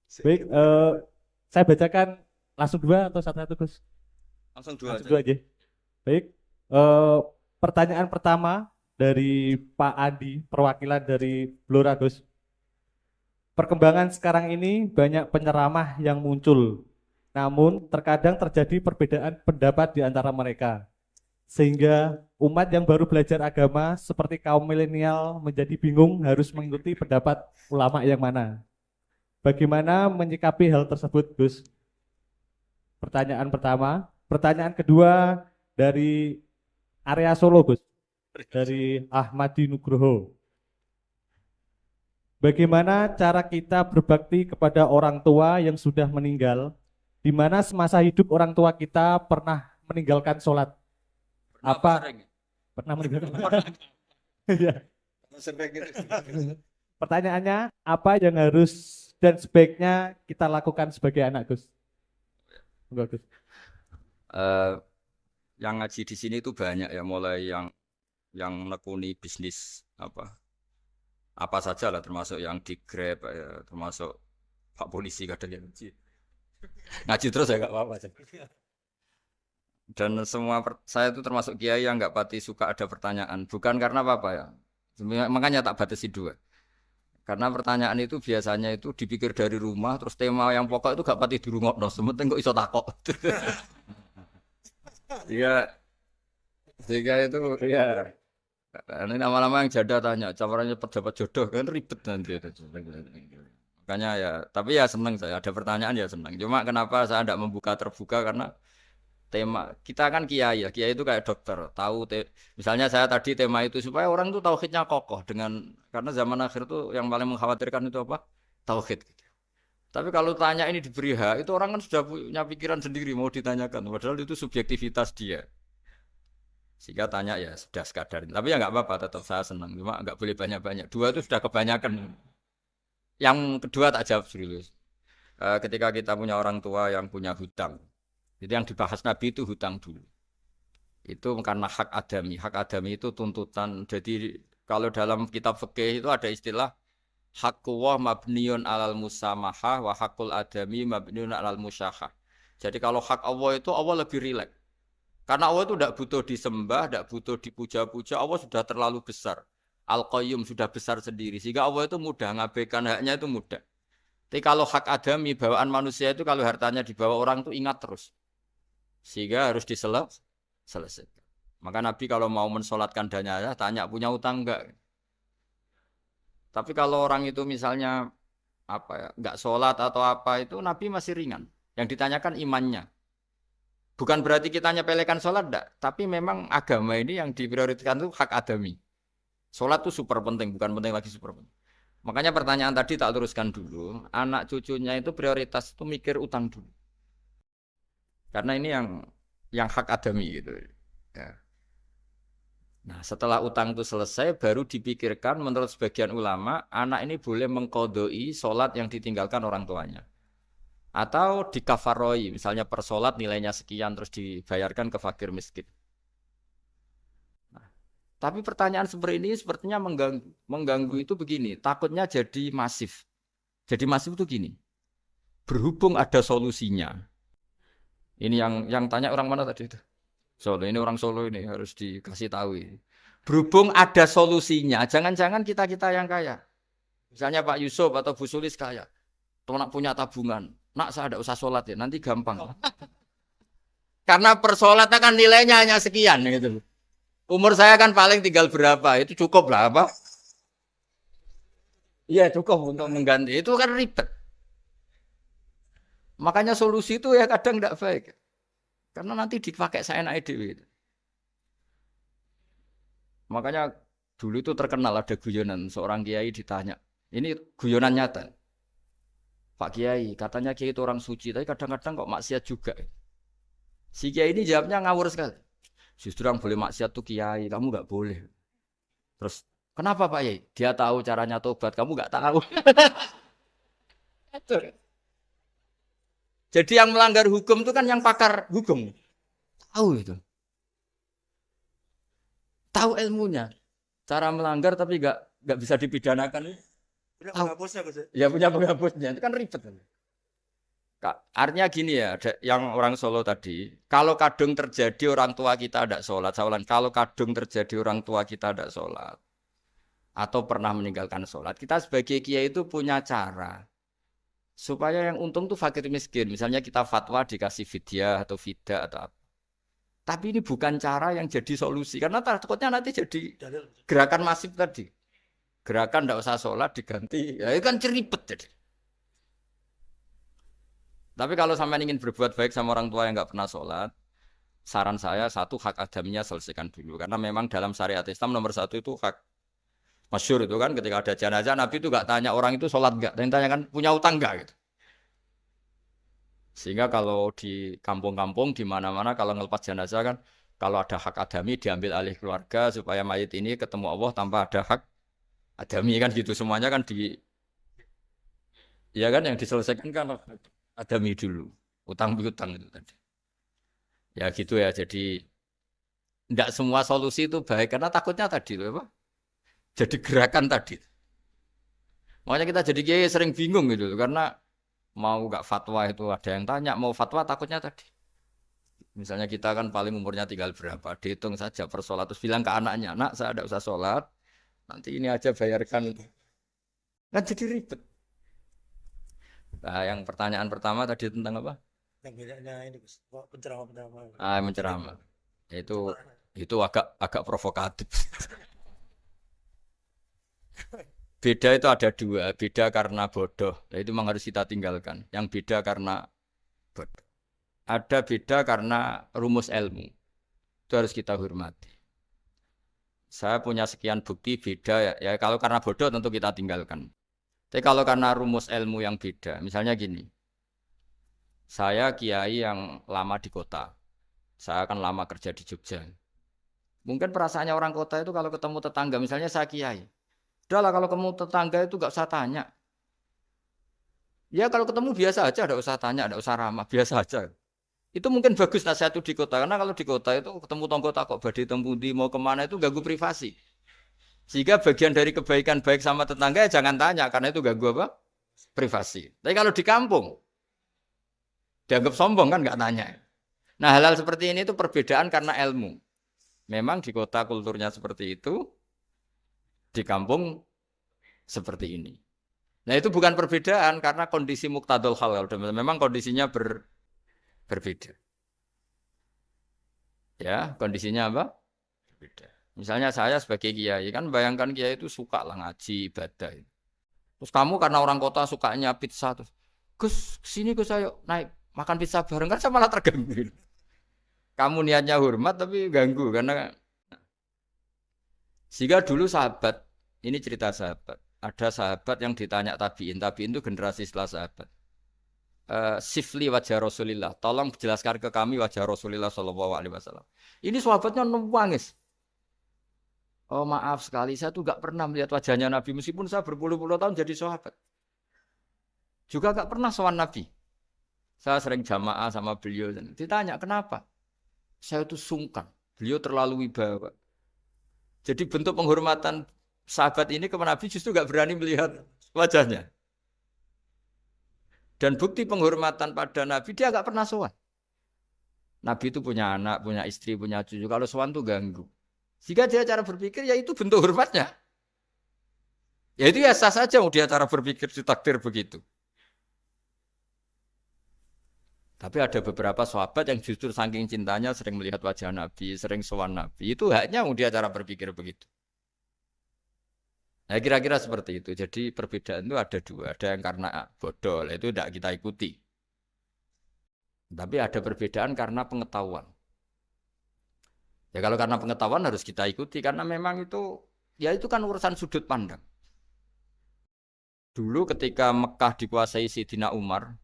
Baik, saya bacakan langsung dua atau satu-satu, Gus? Langsung dua Langsung aja. dua aja. Baik, eh, pertanyaan pertama dari Pak Andi, perwakilan dari Blora, Gus. Perkembangan sekarang ini banyak penyeramah yang muncul, namun terkadang terjadi perbedaan pendapat di antara mereka, sehingga umat yang baru belajar agama seperti kaum milenial menjadi bingung harus mengikuti pendapat ulama yang mana. Bagaimana menyikapi hal tersebut, Gus? Pertanyaan pertama. Pertanyaan kedua dari area Solo, Gus. Dari Ahmadi Nugroho. Bagaimana cara kita berbakti kepada orang tua yang sudah meninggal, di mana semasa hidup orang tua kita pernah meninggalkan sholat? Pernah apa Apa sering? pernah meninggalkan? Pernah Iya. sering gitu. Pertanyaannya, apa yang harus dan sebaiknya kita lakukan sebagai anak, Gus? Enggak, Gus. Eh, yang ngaji di sini itu banyak ya, mulai yang nekuni bisnis apa saja lah, termasuk yang di Grab, ya, termasuk Pak Polisi kadang yang ngaji. Ngaji terus ya nggak apa-apa. Dan saya itu termasuk kiai yang nggak pati suka ada pertanyaan, bukan karena apa-apa ya. Makanya tak batasi dua. Karena pertanyaan itu biasanya itu dipikir dari rumah, terus tema yang pokok itu gak pati dirungokno, sementing kok iso takok. Iya, sehingga itu ya. Ini lama-lama yang janda tanya, caranya pejabat jodoh kan ribet nanti. Makanya ya, tapi ya seneng saya ada pertanyaan ya seneng. Cuma kenapa saya tidak membuka terbuka karena tema kita kan kiai ya, kiai itu kayak dokter, tahu misalnya saya tadi tema itu supaya orang tuh tauhidnya kokoh dengan karena zaman akhir tuh yang paling mengkhawatirkan itu apa? Tauhid. Tapi kalau tanya ini diberi hak, itu orang kan sudah punya pikiran sendiri mau ditanyakan, padahal itu subjektivitas dia. Sehingga tanya ya sudah sekadar. Tapi ya nggak apa-apa, tetap saya senang. Cuma nggak boleh banyak-banyak. Dua itu sudah kebanyakan. Yang kedua tak jawab serius. Ketika kita punya orang tua yang punya hutang, jadi yang dibahas Nabi itu hutang dulu. Itu karena hak adami. Hak adami itu tuntutan. Jadi kalau dalam kitab fikih itu ada istilah hakuwah mabniun alal musamahah wa hakul adami mabniun alal musyahah. Jadi kalau hak Allah itu Allah lebih rileks. Karena Allah itu tidak butuh disembah, tidak butuh dipuja-puja. Allah sudah terlalu besar. Al-Qayyum sudah besar sendiri. Sehingga Allah itu mudah, ngabaikan haknya itu mudah. Tapi kalau hak adami, bawaan manusia itu kalau hartanya dibawa orang itu ingat terus. Sehingga harus diselesaikan. Maka Nabi kalau mau mensolatkan danyanya, tanya punya utang enggak. Tapi kalau orang itu misalnya apa ya, enggak sholat atau apa itu Nabi masih ringan. Yang ditanyakan imannya. Bukan berarti kita nyepelekan sholat, enggak. Tapi memang agama ini yang diprioritaskan itu hak adami. Sholat itu super penting, bukan penting lagi super penting. Makanya pertanyaan tadi tak teruskan dulu. Anak cucunya itu prioritas itu mikir utang dulu. Karena ini yang hak adami gitu. Ya. Nah, setelah utang itu selesai, baru dipikirkan menurut sebagian ulama, anak ini boleh mengkodoi sholat yang ditinggalkan orang tuanya. Atau dikafaroi, misalnya per sholat nilainya sekian, terus dibayarkan ke fakir miskin. Nah, tapi pertanyaan seperti ini sepertinya mengganggu. Mengganggu itu begini, takutnya jadi masif. Jadi masif itu gini, berhubung ada solusinya. Ini yang tanya orang mana tadi itu? Solo, ini orang Solo ini harus dikasih tahu ini. Berhubung ada solusinya, jangan-jangan kita-kita yang kaya. Misalnya Pak Yusuf atau Bu Sulis kaya. Tuh nak punya tabungan. Nak saya ada usah sholat ya, nanti gampang. Karena persolatnya kan nilainya hanya sekian gitu. Umur saya kan paling tinggal berapa, itu cukup lah apa? Iya cukup untuk mengganti, itu kan ribet. Makanya solusi itu ya kadang tidak baik. Karena nanti dipakai saya naik dewi. Makanya dulu itu terkenal ada guyonan seorang kiai ditanya. Ini guyonan nyata. Pak Kiai, katanya Kiai itu orang suci, tapi kadang-kadang kok maksiat juga. Si Kiai ini jawabnya ngawur sekali. Justru yang boleh maksiat tuh Kiai, kamu nggak boleh. Terus kenapa Pak Kiai? Dia tahu caranya tobat, kamu nggak tahu. Jadi yang melanggar hukum itu kan yang pakar hukum. Tahu itu. Tahu ilmunya. Cara melanggar tapi nggak bisa dipidanakan. Punya penghapusnya, Gus. Ya punya penghapusnya. Itu kan ribet. Artinya gini ya, yang orang Solo tadi, kalau kadung terjadi orang tua kita tidak sholat, saya ulang, kalau kadung terjadi orang tua kita tidak sholat, atau pernah meninggalkan sholat, kita sebagai kiai itu punya cara supaya yang untung tuh fakir miskin. Misalnya kita fatwa dikasih fidyah atau fida atau apa. Tapi ini bukan cara yang jadi solusi, karena takutnya nanti jadi gerakan masif tadi. Gerakan tidak usah sholat diganti, ya itu kan ceribet jadi. Tapi kalau sampai ingin berbuat baik sama orang tua yang nggak pernah sholat, saran saya satu hak adaminya selesaikan dulu. Karena memang dalam syariat Islam nomor satu itu hak masyhur itu kan ketika ada jenazah Nabi itu nggak tanya orang itu sholat nggak, dan tanya kan punya utang nggak gitu. Sehingga kalau di kampung-kampung di mana-mana kalau ngelepas jenazah kan kalau ada hak adami diambil alih keluarga supaya mayit ini ketemu Allah tanpa ada hak adami kan gitu semuanya kan ya kan yang diselesaikan kan adami dulu utang piutang itu tadi. Ya gitu ya jadi tidak semua solusi itu baik karena takutnya tadi loh apa? Jadi gerakan tadi. Makanya kita jadi kiai sering bingung gitu loh, karena mau nggak fatwa itu ada yang tanya mau fatwa takutnya tadi. Misalnya kita kan paling umurnya tinggal berapa, dihitung saja per sholat terus bilang ke anaknya, nak saya tidak usah sholat, nanti ini aja bayarkan, kan jadi ribet. Nah, yang pertanyaan pertama tadi tentang apa? Yang bedanya ini Gus, penceramah-penceramah. Menceramah. Itu agak agak provokatif. Beda itu ada dua, beda karena bodoh. Nah, itu memang harus kita tinggalkan. Yang beda karena bodoh. Ada beda karena rumus ilmu. Itu harus kita hormati. Saya punya sekian bukti beda ya. Ya kalau karena bodoh tentu kita tinggalkan. Tapi kalau karena rumus ilmu yang beda, misalnya gini. Saya kiai yang lama di kota. Saya kan lama kerja di Jogja. Mungkin perasaannya orang kota itu kalau ketemu tetangga, misalnya saya kiai. Udahlah kalau ketemu tetangga itu gak usah tanya. Ya kalau ketemu biasa aja, tidak usah tanya, tidak usah ramah, biasa aja. Itu mungkin bagus nasihat itu di kota, karena kalau di kota itu ketemu tonggo takok badhe tempundi mau kemana itu ganggu privasi. Sehingga bagian dari kebaikan baik sama tetangga ya jangan tanya, karena itu ganggu apa? Privasi. Tapi kalau di kampung, dianggap sombong kan nggak tanya. Nah hal-hal seperti ini itu perbedaan karena ilmu. Memang di kota kulturnya seperti itu, di kampung seperti ini. Nah itu bukan perbedaan karena kondisi muktadul hal. Memang kondisinya berbeda. Ya kondisinya apa? Berbeda. Misalnya saya sebagai kiai kan bayangkan kiai itu suka lah ngaji ibadah. Terus kamu karena orang kota sukanya pizza terus, Gus sini Gus ayo naik makan pizza bareng kan saya malah terganggu. Kamu niatnya hormat tapi ganggu karena sehingga dulu sahabat, ini cerita sahabat. Ada sahabat yang ditanya tabiin itu generasi setelah sahabat. Sifli wajah Rasulillah, tolong jelaskan ke kami wajah Rasulillah Shallallahu Alaihi Wasallam. Ini sahabatnya nangis. Oh maaf sekali, saya tuh gak pernah melihat wajahnya Nabi meskipun saya berpuluh-puluh tahun jadi sahabat. Juga gak pernah sowan Nabi. Saya sering jamaah sama beliau. Ditanya kenapa? Saya tuh sungkan. Beliau terlalu wibawa. Jadi bentuk penghormatan sahabat ini kepada Nabi justru gak berani melihat wajahnya. Dan bukti penghormatan pada Nabi dia gak pernah sowan. Nabi itu punya anak, punya istri, punya cucu. Kalau sowan tuh ganggu. Jika dia cara berpikir ya itu bentuk hormatnya. Ya itu ya sah saja mau dia cara berpikir ditakdir begitu. Tapi ada beberapa sahabat yang justru saking cintanya sering melihat wajah Nabi, sering sowan Nabi. Itu haknya mau dia cara berpikir begitu. Nah kira-kira seperti itu. Jadi perbedaan itu ada dua. Ada yang karena bodoh, itu tidak kita ikuti. Tapi ada perbedaan karena pengetahuan. Ya kalau karena pengetahuan harus kita ikuti. Karena memang itu, ya itu kan urusan sudut pandang. Dulu ketika Mekah dikuasai Sayyidina Umar,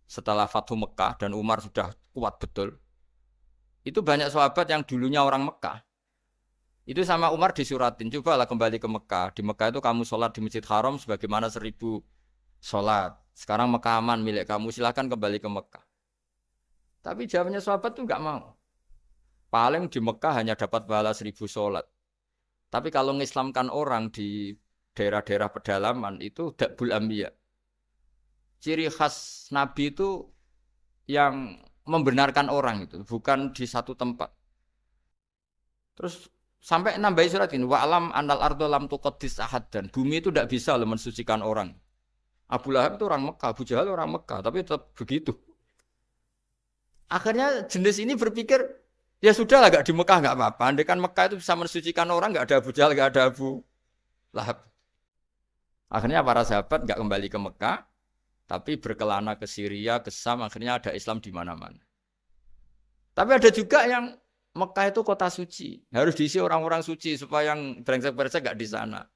setelah Fathu Mekah dan Umar sudah kuat betul, itu banyak sahabat yang dulunya orang Mekah. Itu sama Umar disuratin, cobalah kembali ke Mekah. Di Mekah itu kamu sholat di Masjid Haram sebagaimana 1000 sholat. Sekarang Mekah aman milik kamu, silakan kembali ke Mekah. Tapi jawabnya sahabat tuh nggak mau. Paling di Mekah hanya dapat pahala 1000 sholat. Tapi kalau mengislamkan orang di daerah-daerah pedalaman itu dakbul ambiya. ciri khas Nabi itu yang membenarkan orang itu, bukan di satu tempat. Terus sampai nambahi surat ini, wa alam anal ardo lam tuqaddis ahad, dan bumi itu tidak bisa loh mensucikan orang. Abu Lahab itu orang Mekah, Abu Jahal orang Mekah, tapi tetap begitu. Akhirnya jenis ini berpikir, ya sudah lah, gak di Mekah gak apa-apa. Andai kan Mekah itu bisa mensucikan orang, gak ada Abu Jahal, gak ada Abu Lahab. Akhirnya para sahabat gak kembali ke Mekah, tapi berkelana ke Syria, ke Sam, akhirnya ada Islam di mana-mana. Tapi ada juga yang Mekah itu kota suci, harus diisi orang-orang suci supaya yang brengsek-brengsek gak di sana.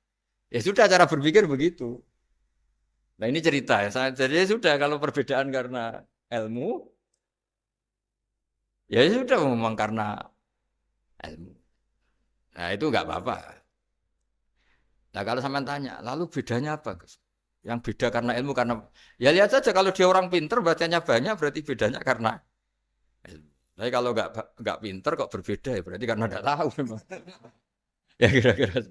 Ya sudah, cara berpikir begitu. Nah ini cerita ya, jadi ya sudah, kalau perbedaan karena ilmu, ya sudah memang karena ilmu. Nah itu nggak apa-apa. Nah kalau sampean tanya, lalu bedanya apa, Gus? Yang beda karena ilmu, karena ya lihat saja, kalau dia orang pinter bacanya banyak, berarti bedanya karena ilmu. Tapi kalau nggak pinter kok berbeda, ya berarti karena nggak tahu memang. Ya kira-kira.